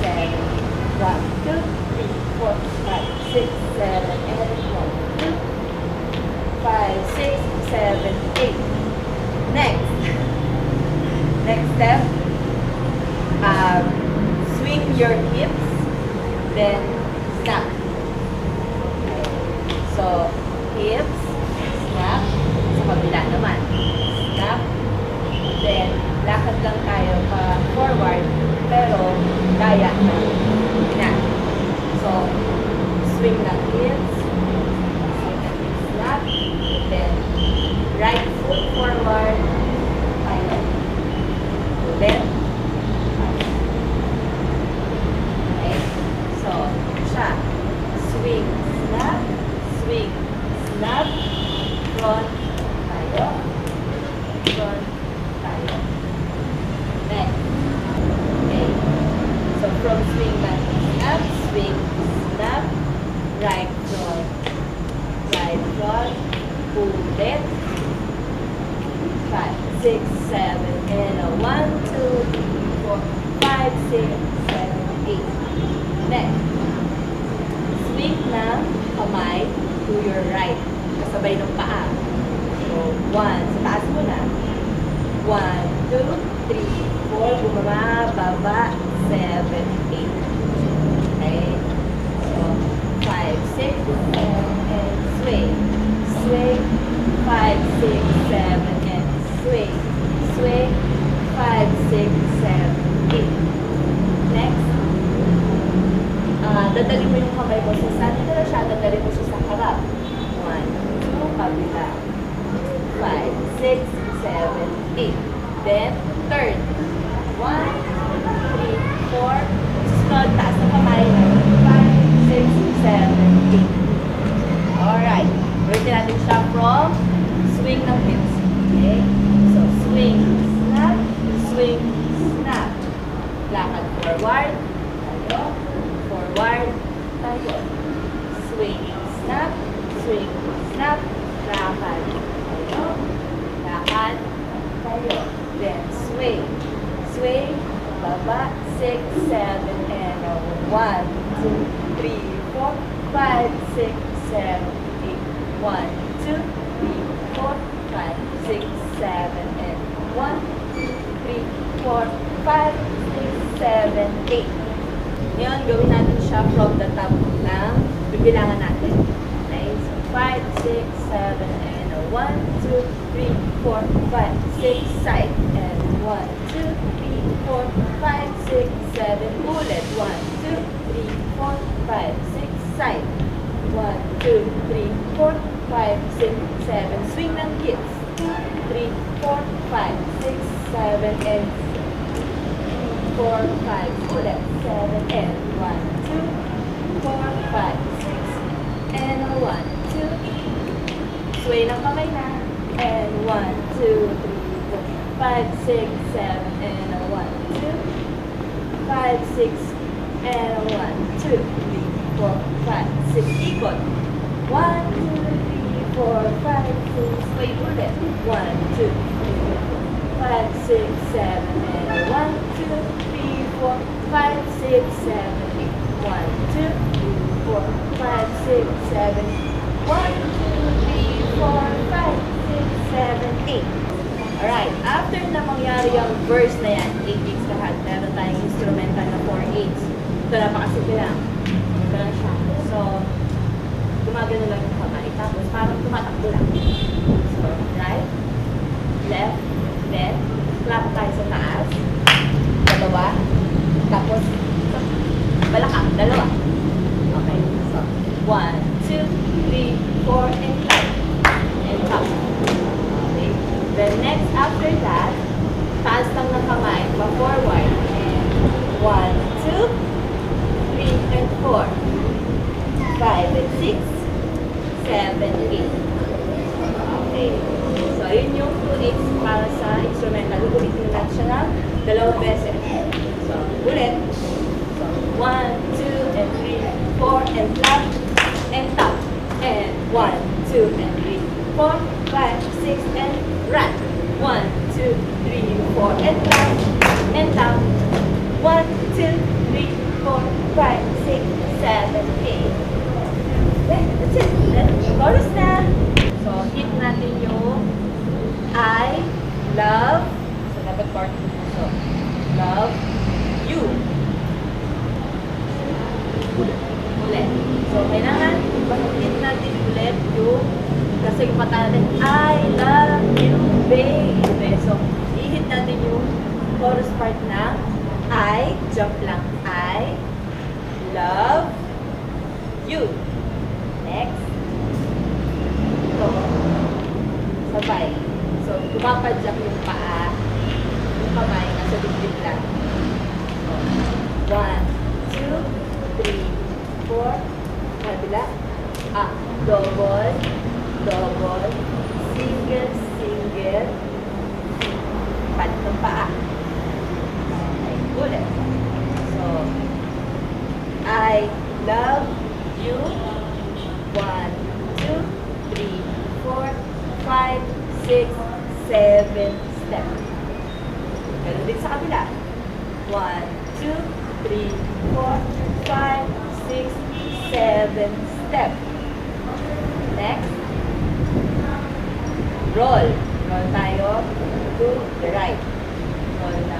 7. 1, 2, 3, 4, 5, 6, 7, 8, 1, 2, 5, 6, 7, 8. Next. Next step. Swing your hips, then snap. Okay. So, hips, snap, sa kabila naman. Snap, then lakad lang tayo pa forward, pero kaya na. Yan. So, swing ng hips, swing ng hips, snap, then right foot forward, tayo. Left, okay. So, siya. Swing, snap, swing, snap, front, tayo, front, tayo. Next. Okay. So, swing back, snap, swing, snap, right front, ulit, 5, 6, 7, and a 1, 2, 3, 4, 5, 6, 7, 8. Next, swing ng kamay to your right, kasabay ng paa. So, 1, sa taas muna. 1, 2, 3, 4, bumaba, baba, 7, 8. Okay? So, 5, 6, 7, and swing. Swing, 5, 6, 7, and swing. Swing, 5, 6, 7, 8. Next, dadali mo yung kamay mo sa center siya, dadali mo siya sa harap. 1, 2, kabila. 5, 6, 7, 8. Then, turn. 1, 2, 3, 4. Susunod, taas ng kamay. 5, 6, 7, 8. Alright. Ulitin natin siya from swing ng hips. Okay? So, swing, snap, swing, snap. Lakad forward. Tayo. Forward. Tayo. Swing, snap, swing, snap. Lakad. Tayo. Lakad. Tayo. Then, swing. Swing. Baba. 6, 7, and 1, 2, 3, 4, 5, 6, 7, 8. 1, 2, 3, 4, 5, 6, 7, and 1, 2, 3, 4, 5, 6, 7, 8. Ngayon, gawin natin siya from the top ng bibilangan natin. Okay? So, 5, 6, 7, and 1, 2, 3, 4, 5, 6, side, and 1, 2, 3, 4, 5, 6, 7, ulit. 1, 2, 3, 4, 5, 6, side. 1, 2, 3, 4, 5, 6, 7. Swing ng hips. 2, 3, 4, 5, 6, 7, and 4, 5. Ulit. 7, and 1, 2, 4, 5, 6, and 1, 2. Sway ng kamay na. And 1, 2, 3, 4, 5, 6, 7, and 1, 2. 5, 6, and 1, 2, 3, 4, 5, 6. Ikot. 1, 2, 3, 4, 5, 6. Wait ulit. 1, 2, 3, 4, 5, 6, 7, and 1, 2, 3, 4, 5, 6, 7, 8. 1, 2, 3, 4, 5, 6, 7. 1, 2, 3, 4, 5, 6, 7, 8. Alright, after na mangyari yung verse na yan, 8 beats lahat, meron tayong instrumental na 4/8. Ito, napakasimple lang. Ito lang siya. So, gumagano lang yung kamay. Tapos, parang tumatakbo lang. So, right, left, then, clap tayo sa taas. Dalawa. Tapos, balakang. Dalawa. Okay. So, 1, 2, 3, 4, and clap. And clap. Okay. Then, next, after that, taas lang ng kamay, pa-forward. And 1, 2, 3, and 4. 5, and 6, 7, 8. Okay. So, yun yung 2/8 para sa instrumental. Ulitin natin siya ng dalawang beses. So, ulit. So, 1, 2, and 3, 4, and clap, and tap. And 1, 2, and 3, 4, 5, 6, and run. 1, 2, 3, 4, and tap, and tap. 1, 2, 3, 4, 5, 6, 7, 8. That's it. Then, chorus na. So, hit natin yung I love. So, dapat part. So, love you. Ulit. So, kailangan hit natin ulit yung kasi yung pata natin, I love you, baby. So, i-hit natin yung chorus part na I, jump lang. I love you. Next. Ito. Sabay. So, tumapadyak yung paa. Yung kamay, nasa dibdib lang. So, 1, 2, 3, 4. Kabila. Double. Double. Single, single. Palit ng paa. Okay, ulit. So, I love you. 1, 2, 3, 4, 5, 6, 7 step. Ganun din sa kabila. 1, 2, 3, 4, 5, 6, 7 step. Next. Roll. Roll tayo to the right. Roll na.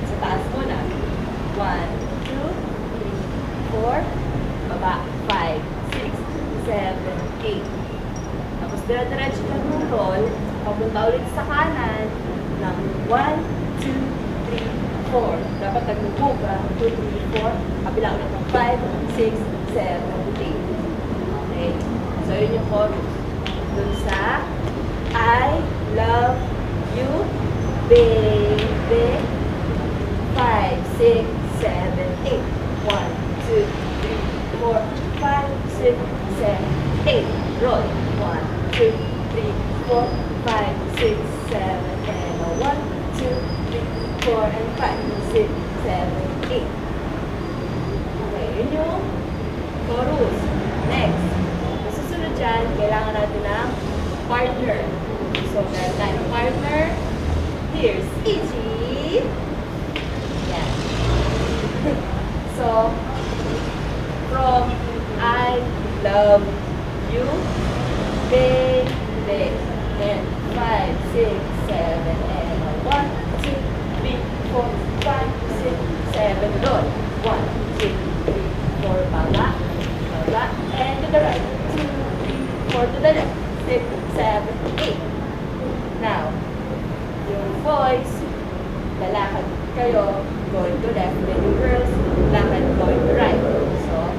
Sa taas muna. 1, 2, 3, 4, baba. 5, 6, 7, 8. Tapos dire-diretso lang ng roll. Papunta ulit sa kanan ng 1, 2, 3, 4. Dapat nag-move ka. 2, 3, 4. Kabila ulit ng 5, 6, 7, 8. Okay? So, yun yung chorus. Dun sa I love you, baby. 5, 6, 7, 8. 1, 2, 3, 4, 5, 6, 7, 8. Roll. 1, 2, 3, 4, 5, 6, 7, and 1, 2, 3, 4, and 5, 6, 7, 8. Okay, yun yung chorus. Next. Susunod dyan, kailangan natin ng partner. So, meron tayong partner. Here's Ichi. Yan. So, from I love you, baby. And 5, 6, 7, and 1, 2, 3, 4, 5, 6, 7, roll. 1, 2, 3, 4, baba, baba, and to the right. 2, 3, 4 to the left. 6, 7, 8. Now, yung boys, lalakad kayo, going to left, then yung girls, lakad going to right. So,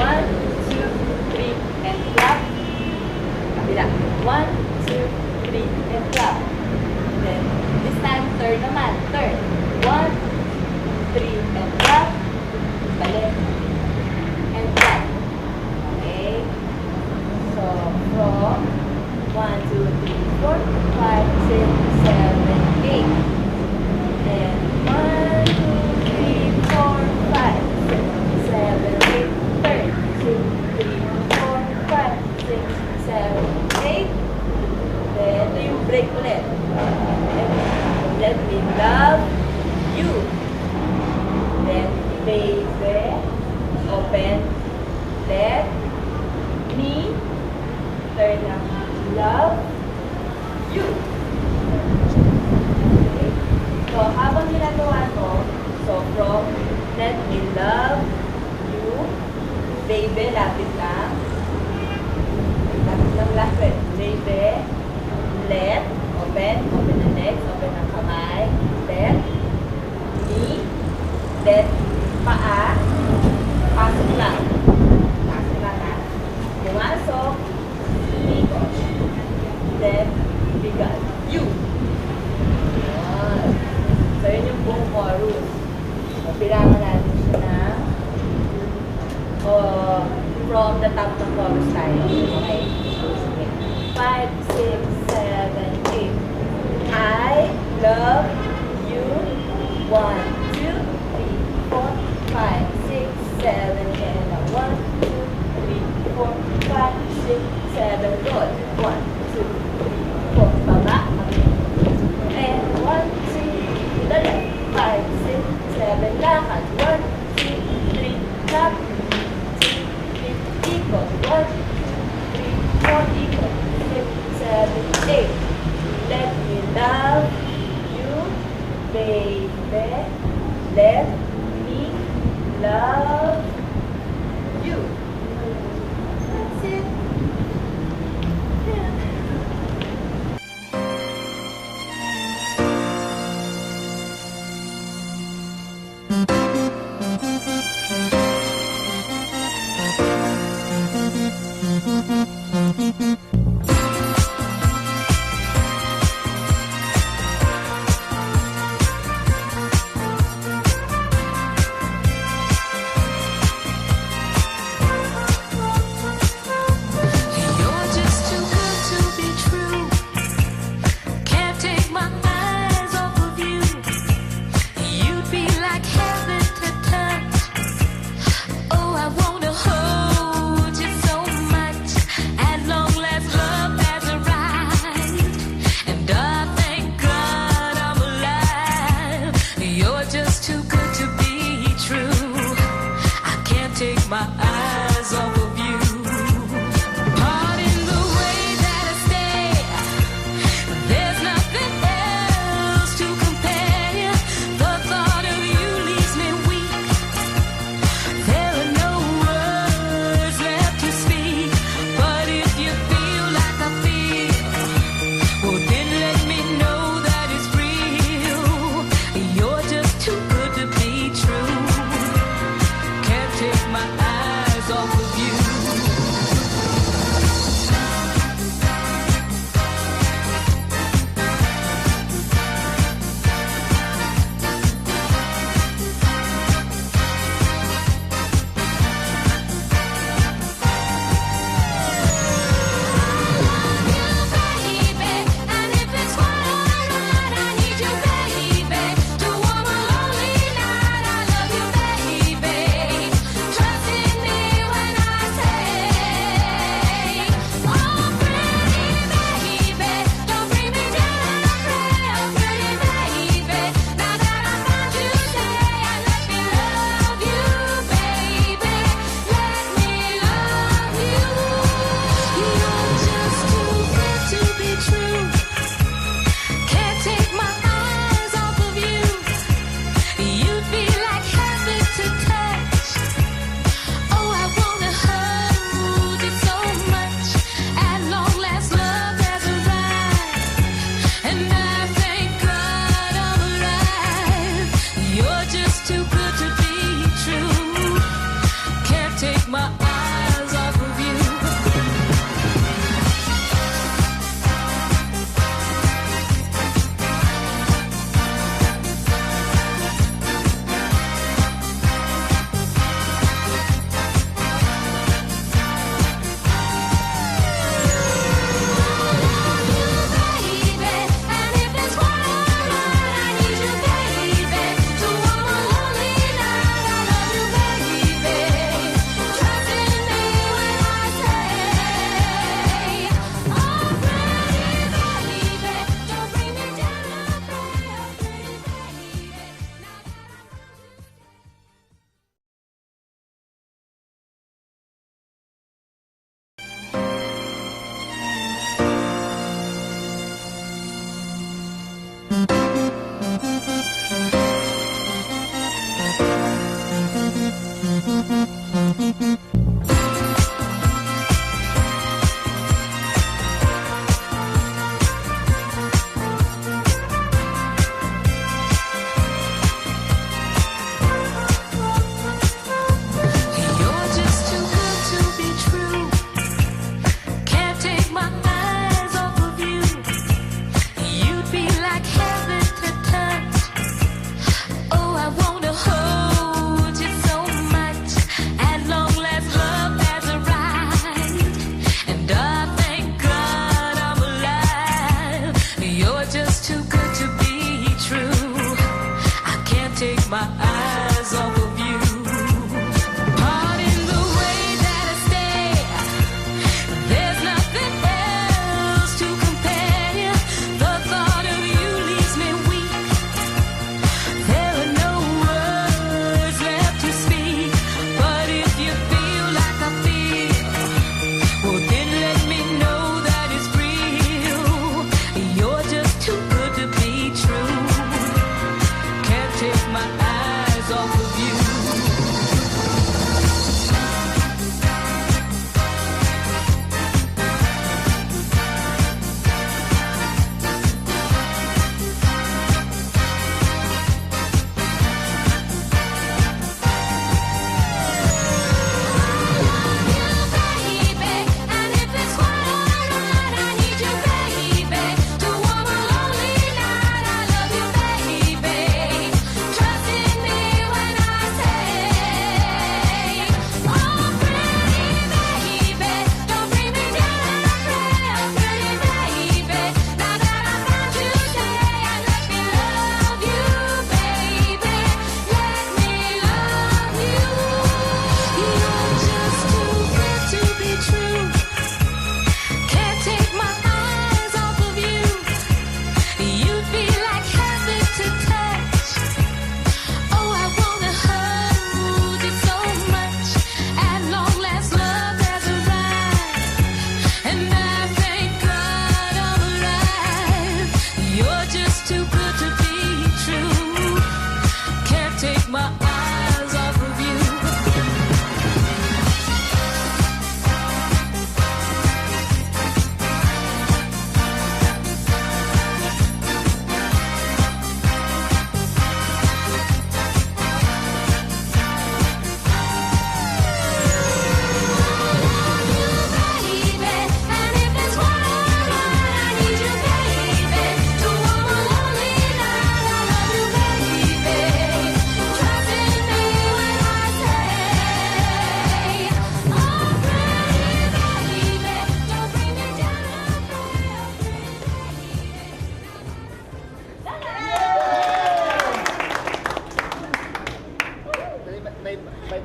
1, 2, 3, and clap. Kabila. 1, 2, 3, and clap. Then, this time, turn naman. Turn. 1, 3, and clap. Balik. And clap. Okay? So, from 1, 2, 3, 4, 5, 6, 7, 8. And 1, 2, 3, 4, 5, 6, 7, 8. Turn. 2, 3, 4, 5, 6, 7, 8. Then, ito yung break ulit. Let me love you. Then, baby, open. Let me turn na love you. Okay. So, habang ginagawa to, so from let me love you, baby, lapit lang. Lapit lang, lapit. Baby, let, open the legs, open ang kamay. Let me, let paa, pasok lang. Pasok lang ha. Pumasok, ikot. Then, bigat. You. Ayan. So, yun yung buong chorus. So, pilangan natin siya na from the top ng chorus tayo. Okay? 5, 6, 7, 8. I love you. 1, 2, 3, 4, 5, 6, 7, and 1, 2, 3, 4, 5, 6, 7, roll. 1, 2, 3, 4, baba. And 1, 2, to the left. 5, 6, 7, lakad. 1, 2, 3, clap. 2, 3, ikot. 1, 2, 3, 4, ikot. 6, 7, 8. Let me love you, baby. Let me love you. That's it. Yeah. You're just too good to be true. Can't take my eyes off of you. You'd be like heaven to touch. my